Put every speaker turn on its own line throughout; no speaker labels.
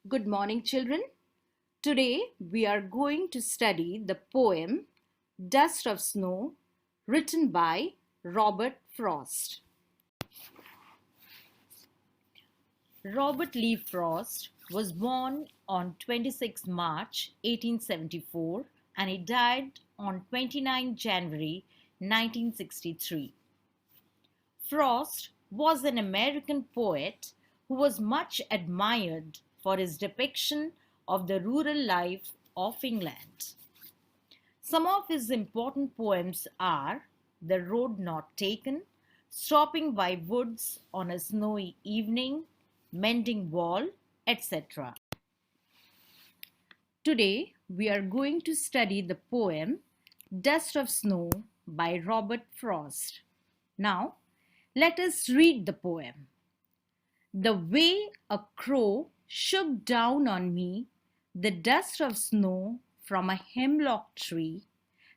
Good morning, children. Today we are going to study the poem Dust of Snow, written by Robert Frost. Robert Lee Frost was born on 26 March 1874 and he died on 29 January 1963. Frost was an American poet who was much admired for his depiction of the rural life of England. Some of his important poems are The Road Not Taken, Stopping by Woods on a Snowy Evening, Mending Wall, etc. Today we are going to study the poem Dust of Snow by Robert Frost. Now, let us read the poem. The way a crow shook down on me the dust of snow from a hemlock tree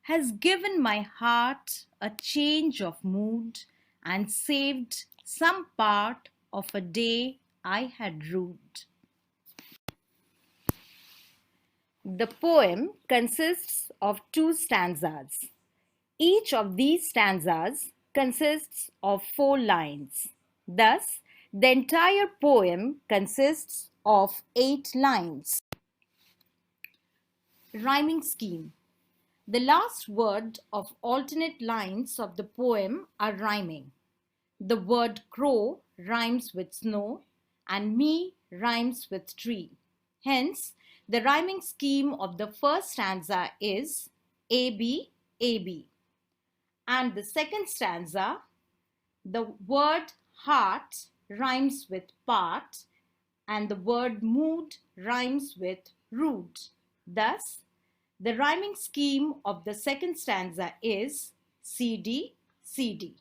has given my heart a change of mood and saved some part of a day I had rued. The poem consists of 2 stanzas. Each of these stanzas consists of 4 lines. Thus, the entire poem consists of 8 lines. Rhyming scheme. The last word of alternate lines of the poem are rhyming. The word crow rhymes with snow and me rhymes with tree. Hence, the rhyming scheme of the first stanza is AB, AB. And the second stanza, the word heart rhymes with part and the word mood rhymes with rude. Thus, the rhyming scheme of the second stanza is CD, CD.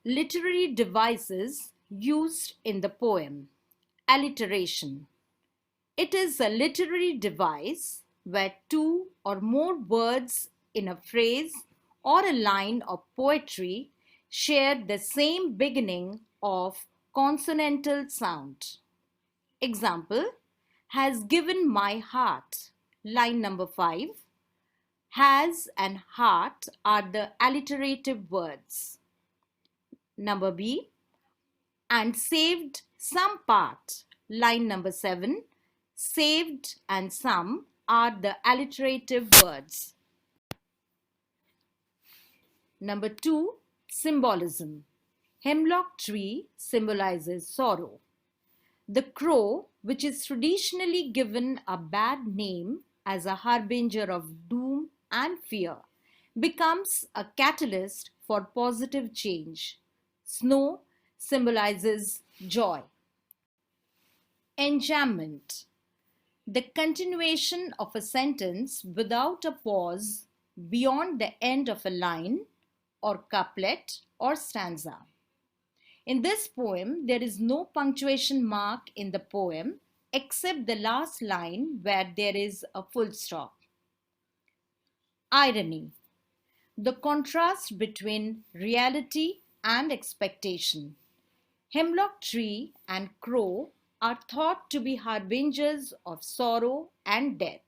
Literary devices used in the poem. Alliteration. It is a literary device where 2 or more words in a phrase or a line of poetry share the same beginning of consonantal sound. Example, has given my heart. Line number 5. Has and heart are the alliterative words. Number B. And saved some part. Line number 7. Saved and some are the alliterative words. Number 2. Symbolism. Hemlock tree symbolizes sorrow. The crow, which is traditionally given a bad name as a harbinger of doom and fear, becomes a catalyst for positive change. Snow symbolizes joy. Enjambment. The continuation of a sentence without a pause beyond the end of a line or couplet or stanza. In this poem, there is no punctuation mark in the poem except the last line where there is a full stop. Irony. The contrast between reality and expectation. Hemlock tree and crow are thought to be harbingers of sorrow and death.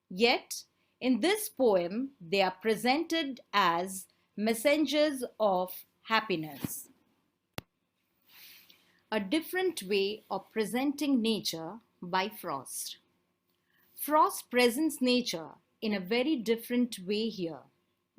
Yet, in this poem, they are presented as messengers of happiness. A different way of presenting nature by Frost. Frost presents nature in a very different way here.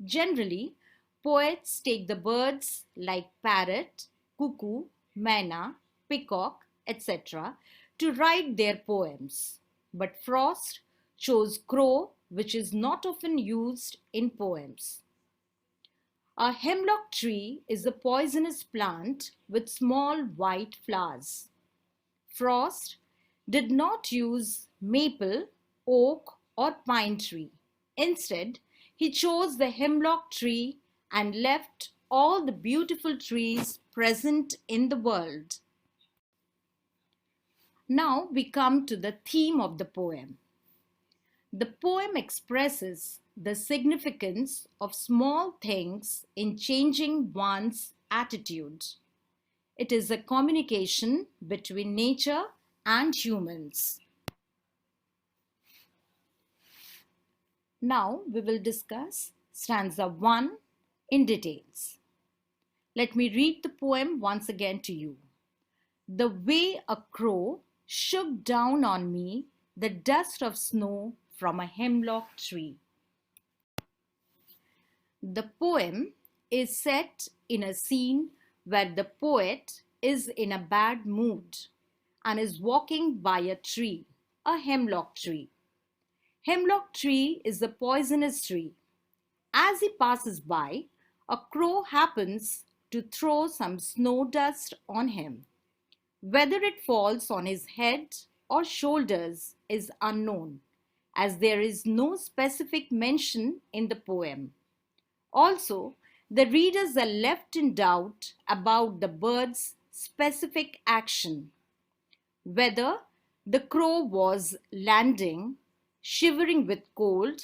Generally, poets take the birds like parrot, cuckoo, myna, peacock, etc. to write their poems. But Frost chose crow, which is not often used in poems. A hemlock tree is a poisonous plant with small white flowers. Frost did not use maple, oak, or pine tree. Instead, he chose the hemlock tree and left all the beautiful trees present in the world. Now we come to the theme of the poem. The poem expresses the significance of small things in changing one's attitude. It is a communication between nature and humans. Now we will discuss stanza 1 in details. Let me read the poem once again to you. The way a crow shook down on me the dust of snow from a hemlock tree. The poem is set in a scene where the poet is in a bad mood and is walking by a tree, a hemlock tree. Hemlock tree is a poisonous tree. As he passes by, a crow happens to throw some snow dust on him. Whether it falls on his head or shoulders is unknown, as there is no specific mention in the poem. Also, the readers are left in doubt about the bird's specific action, whether the crow was landing, shivering with cold,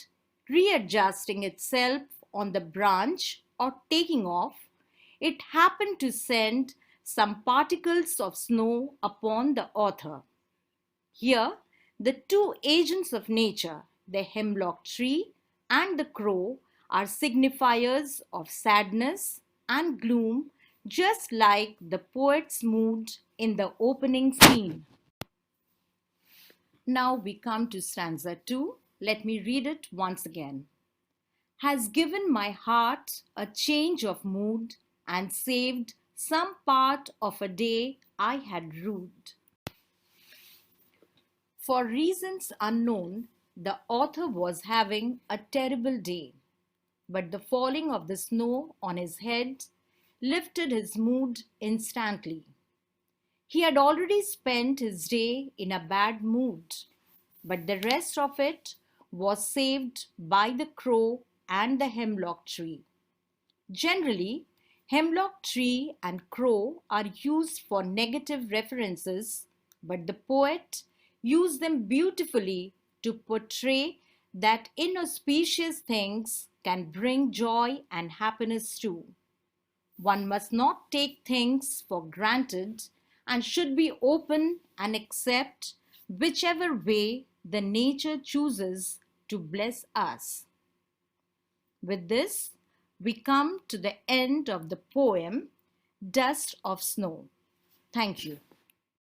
readjusting itself on the branch, or taking off. It happened to send some particles of snow upon the author. Here, the two agents of nature, the hemlock tree and the crow, are signifiers of sadness and gloom, just like the poet's mood in the opening scene. Now we come to stanza 2. Let me read it once again. Has given my heart a change of mood and saved some part of a day I had rued. For reasons unknown, the author was having a terrible day, but the falling of the snow on his head lifted his mood instantly. He had already spent his day in a bad mood, but the rest of it was saved by the crow and the hemlock tree. Generally, hemlock tree and crow are used for negative references, but the poet used them beautifully to portray that inauspicious things can bring joy and happiness too. One must not take things for granted and should be open and accept whichever way the nature chooses to bless us. With this, we come to the end of the poem, Dust of Snow. Thank you.